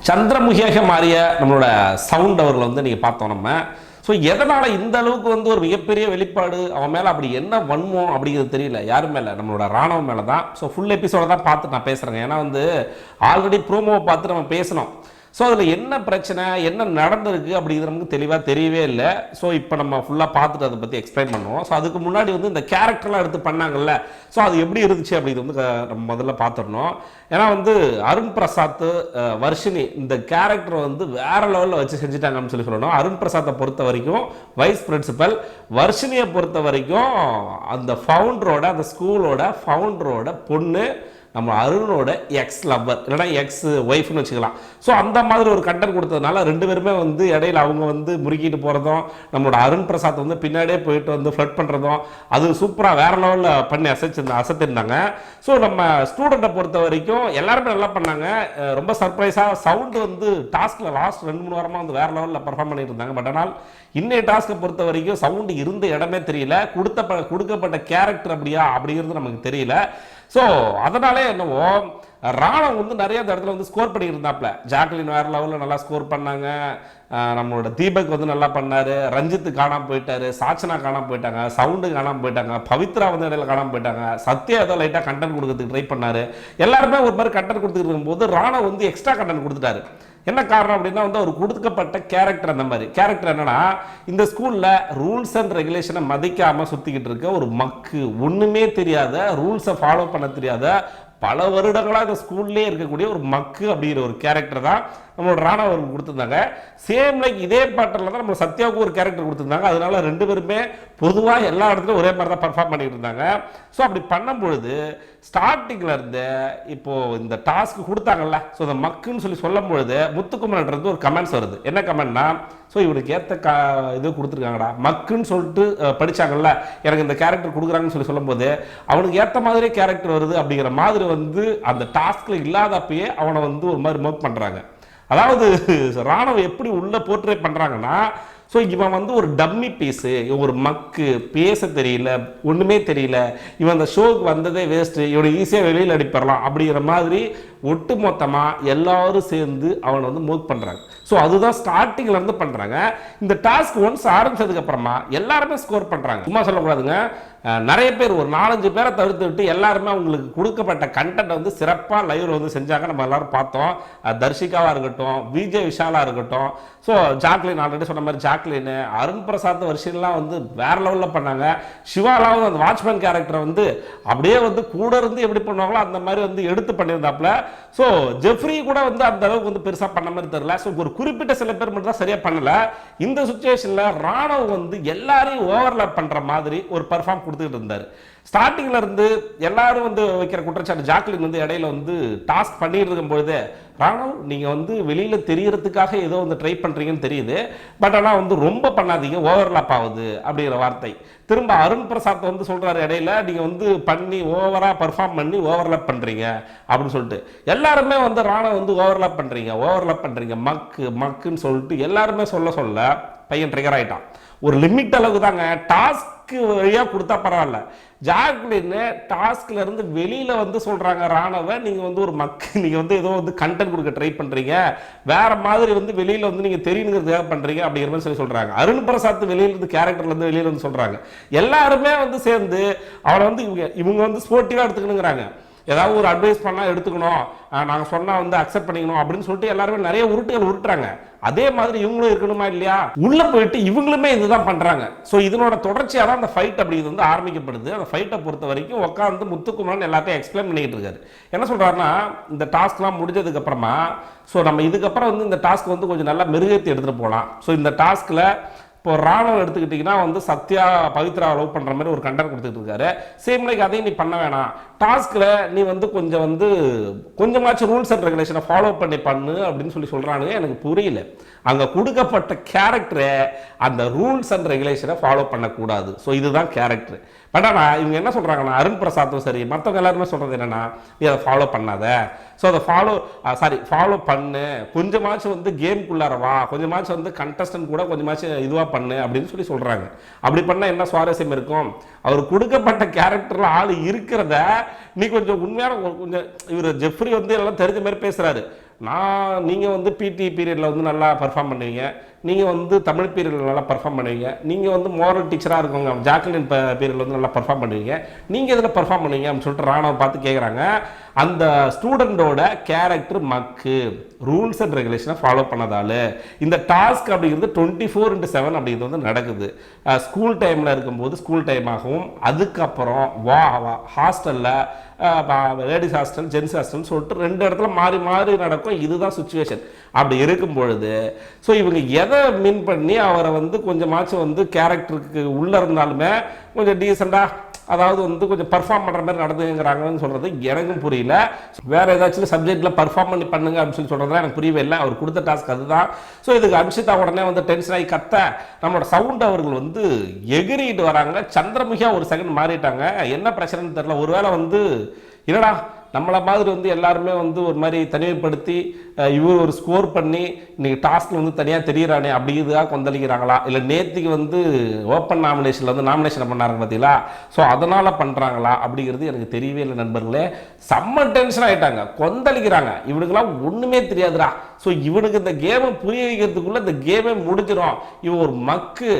சந்திரமுகியாக மாறிய நம்மளோட சவுண்ட் அவர்களை வந்து நீங்கள் பார்த்தோம் நம்ம. ஸோ எதனால் இந்த அளவுக்கு வந்து ஒரு மிகப்பெரிய வெளிப்பாடு அவன் மேலே அப்படி என்ன வன்மம் அப்படிங்கிறது தெரியல யாரும் மேலே, நம்மளோட ராணுவம் மேலே தான். ஸோ ஃபுல் எபிசோட தான் பார்த்து நான் பேசுகிறேங்க. ஏன்னா வந்து ஆல்ரெடி ப்ரோமோவை பார்த்து நம்ம பேசணும். ஸோ அதில் என்ன பிரச்சனை என்ன நடந்திருக்கு அப்படிங்கிறது நமக்கு தெளிவாக தெரியவே இல்லை. ஸோ இப்போ நம்ம ஃபுல்லாக பார்த்துட்டு அதை பற்றி எக்ஸ்பிளைன் பண்ணுவோம். ஸோ அதுக்கு முன்னாடி வந்து இந்த கேரக்டர்லாம் எடுத்து பண்ணாங்கல்ல, ஸோ அது எப்படி இருந்துச்சு அப்படிங்கிறது வந்து நம்ம முதல்ல பார்த்துடணும். ஏன்னா வந்து அருண் பிரசாத், வர்ஷினி இந்த கேரக்டர் வந்து வேற லெவலில் வச்சு செஞ்சுட்டாங்கன்னு சொல்லணும். அருண் பிரசாத்தை பொறுத்த வரைக்கும் வைஸ் பிரின்சிபல், வர்ஷினியை பொறுத்த வரைக்கும் அந்த ஃபவுண்டரோட அந்த ஸ்கூலோட ஃபவுண்டரோட பொண்ணு, நம்ம அருணோட எக்ஸ் லவ்வர் இல்லைனா எக்ஸ் ஒய்ஃப்னு வச்சுக்கலாம். ஸோ அந்த மாதிரி ஒரு கண்டென்ட் கொடுத்ததுனால ரெண்டு பேருமே வந்து இடையில அவங்க வந்து முறுக்கிட்டு போகிறதும், நம்மளோட அருண் பிரசாத் வந்து பின்னாடியே போயிட்டு வந்து ஃப்ளட் பண்ணுறதும், அது சூப்பராக வேற லெவலில் பண்ணி அசத்திருந்தாங்க. ஸோ நம்ம ஸ்டூடெண்ட்டை பொறுத்த வரைக்கும் எல்லாருமே நல்லா பண்ணாங்க. ரொம்ப சர்ப்ரைஸாக சவுண்டு வந்து டாஸ்கில் லாஸ்ட் 2-3 வாரமாக வந்து வேற லெவலில் பர்ஃபார்ம் பண்ணிட்டு இருந்தாங்க. பட் ஆனால் இன்னைய டாஸ்க்கை பொறுத்த வரைக்கும் சவுண்டு இருந்த இடமே தெரியல, கொடுக்கப்பட்ட கேரக்டர் அப்படியா அப்படிங்கிறது நமக்கு தெரியல. ஸோ அதனாலே என்னவோ ராணவ் வந்து நிறைய இடத்துல வந்து ஸ்கோர் பண்ணியிருந்தாப்ல. ஜாக்லின் வேற லெவலில் நல்லா ஸ்கோர் பண்ணாங்க, நம்மளோட தீபக் வந்து நல்லா பண்ணாரு, ரஞ்சித்து காணாமல் போயிட்டாரு, சாச்சனா காணாமல் போயிட்டாங்க, சவுண்டு காணாமல் போயிட்டாங்க, பவித்ரா வந்து இடையில காணாமல் போயிட்டாங்க, சத்யா ஏதோ லைட்டாக கண்டென்ட் கொடுக்கறதுக்கு ட்ரை பண்ணாரு. எல்லாருமே ஒரு மாதிரி கண்டென்ட் கொடுத்துட்டு இருக்கும்போது ராணவ் வந்து எக்ஸ்ட்ரா கண்டென்ட் கொடுத்துட்டாரு. என்ன காரணம் அப்படின்னா வந்து அவர் கொடுக்கப்பட்ட கேரக்டர் அந்த மாதிரி கேரக்டர் என்னன்னா, இந்த ஸ்கூல்ல ரூல்ஸ் அண்ட் ரெகுலேஷனை மதிக்காம சுத்திக்கிட்டு இருக்க ஒரு மக்கு, ஒண்ணுமே தெரியாத, ரூல்ஸை ஃபாலோ பண்ண தெரியாத, பல வருடங்களாக இந்த ஸ்கூல்லே இருக்கக்கூடிய ஒரு மக்கு அப்படிங்கிற ஒரு கேரக்டர் தான் நம்மளோட ராணா அவருக்கு கொடுத்துருந்தாங்க. சேம் லைக் இதே பேட்டர்ல தான் நம்ம சத்யாவுக்கு ஒரு கேரக்டர் கொடுத்துருந்தாங்க. அதனால ரெண்டு பேருமே பொதுவாக எல்லா இடத்துலையும் ஒரே மாதிரி தான் பர்ஃபார்ம் பண்ணிட்டு இருந்தாங்க. ஸோ அப்படி பண்ணும்பொழுது ஸ்டார்டிங்ல இருந்து இப்போ இந்த டாஸ்க் கொடுத்தாங்கல்ல, ஸோ இந்த மக்குன்னு சொல்லும் பொழுது முத்துக்குமரன் இருந்து ஒரு கமெண்ட்ஸ் வருது. என்ன கமெண்ட்னா, ஸோ இவனுக்கு ஏற்ற இது கொடுத்துருக்காங்கடா, மக்குன்னு சொல்லிட்டு படிச்சாங்கல்ல, எனக்கு இந்த கேரக்டர் கொடுக்குறாங்கன்னு சொல்லும்போது அவனுக்கு ஏற்ற மாதிரி கேரக்டர் வருது அப்படிங்கிற மாதிரி வந்து அந்த டாஸ்க்ல இல்லாதப்பயே அவனை வந்து ஒரு மாதிரி மோக் பண்றாங்க. அதாவது ராணுவ எப்படி உள்ள போர்ட்ரே பண்றாங்கன்னா, ஸோ இவன் வந்து ஒரு டம்மி பீஸு, ஒரு மக்கு, பேச தெரியல, ஒன்றுமே தெரியல, இவன் அந்த ஷோக்கு வந்ததே வேஸ்ட்டு, இவனை ஈஸியாக வெளியில் அடிப்படலாம் அப்படிங்கிற மாதிரி ஒட்டு மொத்தமாக எல்லாரும் சேர்ந்து அவனை வந்து மூவ் பண்ணுறாங்க. ஸோ அதுதான் ஸ்டார்டிங்ல இருந்து பண்ணுறாங்க. இந்த டாஸ்க் ஒன்ஸ் ஆரம்பிச்சதுக்கு அப்புறமா எல்லாருமே ஸ்கோர் பண்ணுறாங்க. சும்மா சொல்லக்கூடாதுங்க, நிறைய பேர் ஒரு 4-5 பேரை தவிர்த்து விட்டு எல்லாருமே அவங்களுக்கு கொடுக்கப்பட்ட கண்டென்ட் வந்து சிறப்பாக லைவ்ல வந்து செஞ்சாங்க. நம்ம எல்லாரும் பார்த்தோம். தர்ஷிகாவாக இருக்கட்டும், விஜய் விஷாலாக இருக்கட்டும், ஸோ ஜாக்லின் ஆல்ரெடி சொன்ன மாதிரி ஜாக்லின், அருண் பிரசாத் வருஷன்லாம் வந்து வேற லெவலில் பண்ணாங்க. சிவாலாவும் அந்த வாட்ச்மேன் கேரக்டரை வந்து அப்படியே வந்து கூட இருந்து எப்படி பண்ணுவாங்களோ அந்த மாதிரி வந்து எடுத்து பண்ணியிருந்தாப்புல. ஸோ ஜெஃப்ரி கூட வந்து அந்த அளவுக்கு வந்து பெருசாக பண்ண மாதிரி தெரியல. ஸோ ஒரு குறிப்பிட்ட சில பேர் மட்டும் தான் சரியாக பண்ணல. இந்த சுச்சுவேஷனில் ராணுவ வந்து எல்லாரையும் ஓவர்லாப் பண்ணுற மாதிரி ஒரு பர்ஃபார்ம் கொடுத்துட்டு இருந்தார். ஸ்டார்டிங்ல இருந்து எல்லாரும் வந்து வைக்கிற குற்றச்சாட்டு, ஜாக்லின் வந்து இடையில வந்து டாஸ்க் பண்ணிட்டு இருக்கும் பொழுது, ராணுவ நீங்க வந்து வெளியில தெரியறதுக்காக ஏதோ வந்து ட்ரை பண்றீங்கன்னு தெரியுது, பட் ஆனா வந்து ரொம்ப பண்ணாதீங்க, ஓவர்லாப் ஆகுது அப்படிங்கிற வார்த்தை. திரும்ப அருண் பிரசாத் வந்து சொல்றாரு இடையில, நீங்க வந்து பண்ணி ஓவரா பர்ஃபார்ம் பண்ணி ஓவர்லாப் பண்றீங்க அப்படின்னு சொல்லிட்டு எல்லாருமே வந்து ராணுவ வந்து ஓவர்லாப் பண்றீங்க மக்குன்னு சொல்லிட்டு எல்லாருமே சொல்ல பையன் ட்ரிகர் ஆயிட்டான். ஒரு லிமிட் அளவுக்கு தாங்க டாஸ்க் வழியா கொடுத்தா பரவாயில்ல. ஜாக்லின் டாஸ்க்ல இருந்து வெளியில வந்து சொல்றாங்க ராணுவ, நீங்க வந்து ஒரு நீங்க வந்து ஏதோ வந்து கண்டென்ட் கொடுக்க ட்ரை பண்றீங்க, வேற மாதிரி வந்து வெளியில வந்து நீங்க தெரியணுங்கிறதுக்காக பண்றீங்க அப்படிங்கிற மாதிரி சொல்றாங்க. அருண் பிரசாத் வெளியில இருந்து கேரக்டர்ல இருந்து வெளியில வந்து சொல்றாங்க. எல்லாருமே வந்து சேர்ந்து அவனை வந்து இவங்க வந்து ஸ்போர்ட்டிவா எடுத்துக்கணுங்கிறாங்க. ஏதாவது ஒரு அட்வைஸ் பண்ணா எடுத்துக்கணும், நாங்க சொன்னா வந்து அக்செப்ட் பண்ணிக்கணும் அப்படின்னு சொல்லிட்டு எல்லாருமே நிறைய உருட்டுறாங்க. அதே மாதிரி இவங்களும் இருக்கணுமா இல்லையா, உள்ள போயிட்டு இவங்களுமே இதுதான் பண்றாங்க. ஸோ இதனோட தொடர்ச்சியாக தான் அந்த ஃபைட் அப்படிங்கிறது வந்து ஆரம்பிக்கப்படுது. அந்த ஃபைட்டை பொறுத்த வரைக்கும் உட்காந்து முத்துக்குமரன் எல்லாத்தையும் எக்ஸ்பிளைன் பண்ணிட்டு இருக்காரு. என்ன சொல்றாருன்னா, இந்த டாஸ்க்லாம் முடிஞ்சதுக்கு அப்புறமா ஸோ நம்ம இதுக்கப்புறம் வந்து இந்த டாஸ்க் வந்து கொஞ்சம் நல்லா மெருகேற்றி எடுத்துட்டு போகலாம். ஸோ இந்த டாஸ்க்ல இப்போ ராணுவ எடுத்துக்கிட்டிங்கன்னா வந்து சத்யா பவித்ரா லவ் பண்ணுற மாதிரி ஒரு கண்டென்ட் கொடுத்துட்டு இருக்காரு. சேம் லைக் அதையும் நீ பண்ண வேணாம், டாஸ்கில் நீ வந்து கொஞ்சமாச்சும் ரூல்ஸ் அண்ட் ரெகுலேஷனை ஃபாலோ பண்ணு அப்படின்னு சொல்கிறானுங்க. எனக்கு புரியல. அங்கே கொடுக்கப்பட்ட கேரக்டரை அந்த ரூல்ஸ் அண்ட் ரெகுலேஷனை ஃபாலோ பண்ணக்கூடாது. ஸோ இதுதான் கேரக்டர். பட் ஆனால் இவங்க என்ன சொல்கிறாங்கன்னா, அருண் பிரசாத்தும் சரி மற்றவங்க எல்லாருமே சொல்கிறது என்னென்னா, நீ அதை ஃபாலோ பண்ணாத, ஸோ அதை ஃபாலோ பண்ணு, கொஞ்சமாச்சும் வந்து கேம்குள்ளார வா, கொஞ்சமாச்சும் வந்து கண்டஸ்டன்ட் கூட கொஞ்சமாச்சும் இதுவாக பண்ணு அப்படின்னு சொல்கிறாங்க. அப்படி பண்ணால் என்ன சுவாரஸ்யம் இருக்கும்? அவர் கொடுக்கப்பட்ட கேரக்டர்ல ஆள் இருக்கிறத நீ கொஞ்சம் உண்மையான கொஞ்சம் இவர் ஜெஃப்ரி வந்து எல்லாம் தெரிஞ்ச மாதிரி பேசுறாரு. நீங்கள் வந்து பிடி பீரியடில் வந்து நல்லா பர்ஃபார்ம் பண்ணுவீங்க, நீங்கள் வந்து தமிழ் பீரியடில் நல்லா பர்ஃபார்ம் பண்ணுவீங்க, நீங்கள் வந்து மோரல் டீச்சராக இருக்கவங்க ஜாக்லின் பீரியடில் வந்து நல்லா பர்ஃபார்ம் பண்ணுவீங்க, நீங்கள் இதில் பர்ஃபார்ம் பண்ணுவீங்க அப்படின்னு சொல்லிட்டு ராணுவ பார்த்து கேட்குறாங்க. அந்த ஸ்டூடெண்டோட கேரக்டர் மக்கு, ரூல்ஸ் அண்ட் ரெகுலேஷனை ஃபாலோ பண்ணதால் இந்த டாஸ்க் அப்படிங்கிறது 24/7 அப்படிங்கிறது வந்து நடக்குது. ஸ்கூல் டைமில் இருக்கும்போது ஸ்கூல் டைமாகவும், அதுக்கப்புறம் ஹாஸ்டலில் லேடிஸ் ஹாஸ்டல் ஜென்ஸ் ஹாஸ்டல்னு சொல்லிட்டு 2 இடத்துல மாறி மாறி நடக்கும். இதுதான் சுச்சுவேஷன். அப்படி இருக்கும் பொழுது ஸோ இவங்க எதை மீன் பண்ணி அவரை வந்து கொஞ்சமாச்சும் வந்து கேரக்டருக்கு உள்ளே இருந்தாலுமே கொஞ்சம் டீசெண்டாக, அதாவது வந்து கொஞ்சம் பர்ஃபார்ம் பண்ணுற மாதிரி நடந்துங்கிறாங்கன்னு சொல்கிறது எனக்கும் புரியல. வேறு ஏதாச்சும் சப்ஜெக்டில் பர்ஃபார்ம் பண்ணுங்க அப்படின்னு சொல்லி சொல்கிறதுலாம் எனக்கு புரியவே இல்லை. அவர் கொடுத்த டாஸ்க் அதுதான். ஸோ இதுக்கு அன்ஷிதா உடனே வந்து டென்ஷன் ஆகி கத்த, நம்மளோட சவுண்ட் அவர்கள் வந்து எகிரிட்டு வராங்க. சந்திரமுகியா ஒரு செகண்ட் மாறிட்டாங்க. என்ன பிரச்சனைன்னு தெரியல. ஒருவேளை வந்து என்னடா நம்மளை மாதிரி வந்து எல்லாருமே வந்து ஒரு மாதிரி தனிமைப்படுத்தி இவர் ஒரு ஸ்கோர் பண்ணி இன்னைக்கு டாஸ்கில் வந்து தனியாக தெரியிறானே அப்படிங்கிறதுக்காக கொந்தளிக்கிறாங்களா, இல்லை நேற்றுக்கு வந்து ஓப்பன் நாமினேஷனில் வந்து நாமினேஷன் பண்ணாங்க பார்த்தீங்களா, ஸோ அதனால் பண்ணுறாங்களா அப்படிங்கிறது எனக்கு தெரியவே இல்லை நண்பர்களே. செம்ம டென்ஷன் ஆகிட்டாங்க, கொந்தளிக்கிறாங்க. இவனுக்கெல்லாம் ஒன்றுமே தெரியாதுடா. ஸோ இவனுக்கு இந்த கேமை புரிய வைக்கிறதுக்குள்ளே இந்த கேமே முடிஞ்சிடும். இவன் ஒரு மக்கு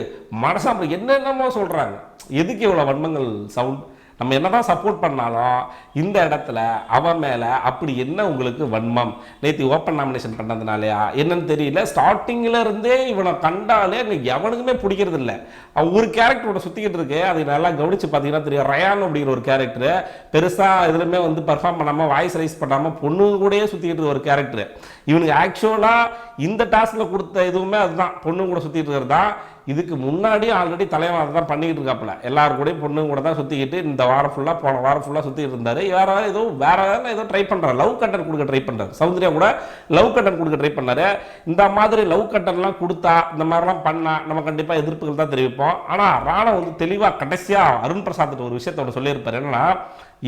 மனசாம என்னென்னமோ சொல்கிறாங்க. எதுக்கு இவ்வளோ வன்மங்கள் சவுண்ட்? நம்ம என்னதான் சப்போர்ட் பண்ணாலும் இந்த இடத்துல அவன் மேலே அப்படி என்ன உங்களுக்கு வன்மம்? நேற்று ஓப்பன் நாமினேஷன் பண்ணதுனாலயா என்னன்னு தெரியல. ஸ்டார்டிங்கில் இருந்தே இவனை கண்டாலே எவனுக்குமே பிடிக்கிறது இல்லை. அவன் ஒரு கேரக்டரோட சுற்றிக்கிட்டு இருக்கு. அதை நல்லா கவனித்து பார்த்தீங்கன்னா தெரியும். ரயான் அப்படிங்கிற ஒரு கேரக்டரு பெருசாக இதுலையுமே வந்து பர்ஃபார்ம் பண்ணாமல், வாய்ஸ் ரைஸ் பண்ணாமல், பொண்ணு கூடயே சுற்றிக்கிட்டு இருக்க ஒரு கேரக்டரு. இவனுக்கு ஆக்சுவலாக இந்த டாஸ்கில் கொடுத்த எதுவுமே அதுதான், பொண்ணு கூட சுற்றிட்டு இருக்கிறது தான். இதுக்கு முன்னாடி ஆல்ரெடி தலைவன் அதை தான் பண்ணிக்கிட்டு இருக்காப்புல. எல்லாரும் கூட பொண்ணு கூட தான் சுற்றிக்கிட்டு இந்த வாரம் ஃபுல்லாக போன வாரம் ஃபுல்லாக சுற்றிட்டு இருந்தார். வேற ஏதோ ட்ரை பண்ணுறாரு, லவ் கண்டென்ட் கொடுக்க ட்ரை பண்ணுறாரு. சௌந்தர்யா கூட லவ் கண்டென்ட் கொடுக்க ட்ரை பண்ணாரு. இந்த மாதிரி லவ் கண்டென்ட்லாம் கொடுத்தா, இந்த மாதிரிலாம் பண்ணால் நம்ம கண்டிப்பாக எதிர்ப்புகள் தான் தெரிவிப்போம். ஆனால் ராணா வந்து தெளிவாக கடைசியாக அருண் பிரசாத் ஒரு விஷயத்தோட சொல்லியிருப்பார். என்னன்னா,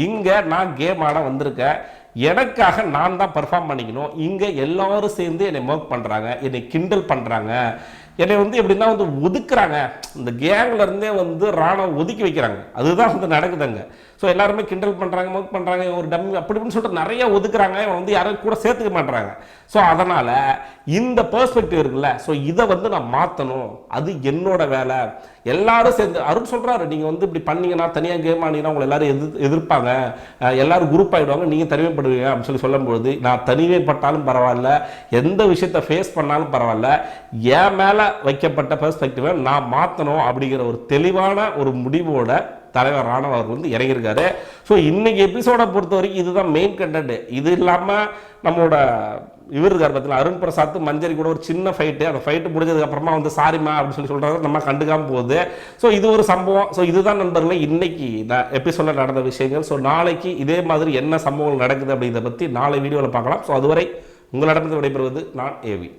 இங்கே நான் கேம் ஆட வந்திருக்கேன், எனக்காக நான் தான் பர்ஃபார்ம் பண்ணிக்கணும். இங்கே எல்லாரும் சேர்ந்து என்னை மோக் பண்ணுறாங்க, என்னை கிண்டல் பண்ணுறாங்க, என்னை வந்து எப்படின்னா வந்து ஒதுக்குறாங்க. இந்த கேங்ல இருந்தே வந்து ராணா ஒதுக்கி வைக்கிறாங்க. அதுதான் வந்து நடக்குதுங்க. ஸோ எல்லாருமே கிண்டல் பண்ணுறாங்க, மோக் பண்ணுறாங்க, ஒரு டம்மி அப்படி இப்படின்னு சொல்லிட்டு நிறைய ஒதுக்குறாங்க. இவன் வந்து யாரும் கூட சேர்த்துக்க மாட்டுறாங்க. ஸோ அதனால் இந்த பெர்ஸ்பெக்டிவ் இருக்குல்ல, ஸோ இதை வந்து நான் மாற்றணும், அது என்னோட வேலை. எல்லாரும் சேர்ந்து அருண் சொல்கிறாரு, நீங்கள் வந்து இப்படி பண்ணீங்கன்னா, தனியாக கேம் ஆனீங்கன்னா உங்களை எல்லாரும் எதிர்ப்பாங்க, எல்லாரும் குரூப் ஆகிடுவாங்க, நீங்கள் தனிமைப்படுவீங்க அப்படின்னு சொல்லும்போது, நான் தனிமைப்பட்டாலும் பரவாயில்ல, எந்த விஷயத்தை ஃபேஸ் பண்ணாலும் பரவாயில்ல, என் மேலே வைக்கப்பட்ட பெர்ஸ்பெக்டிவை நான் மாற்றணும் அப்படிங்கிற ஒரு தெளிவான ஒரு முடிவோட தலைவர் ராணவ் அவர் வந்து இறங்கியிருக்காரு. ஸோ இன்னைக்கு எபிசோடை பொறுத்த வரைக்கும் இதுதான் மெயின் கண்டென்ட். இது இல்லாமல் நம்மளோட இவர் இருக்கார் பார்த்தீங்களா, அருண் பிரசாத் மஞ்சரி கூட ஒரு சின்ன ஃபைட்டு, அந்த ஃபைட்டு முடிஞ்சதுக்கு அப்புறமா வந்து சாரிமா அப்படின்னு சொல்லி சொல்கிறாங்க, நம்ம கண்டுக்காமல் போகுது. ஸோ இது ஒரு சம்பவம். ஸோ இதுதான் நண்பர்களே இன்னைக்கு எபிசோடில் நடந்த விஷயங்கள். ஸோ நாளைக்கு இதே மாதிரி என்ன சம்பவங்கள் நடக்குது அப்படிங்கிறத பற்றி நாளை வீடியோவில் பார்க்கலாம். ஸோ அதுவரை உங்களிடமிருந்து விடைபெறுவது நான் ஏவி.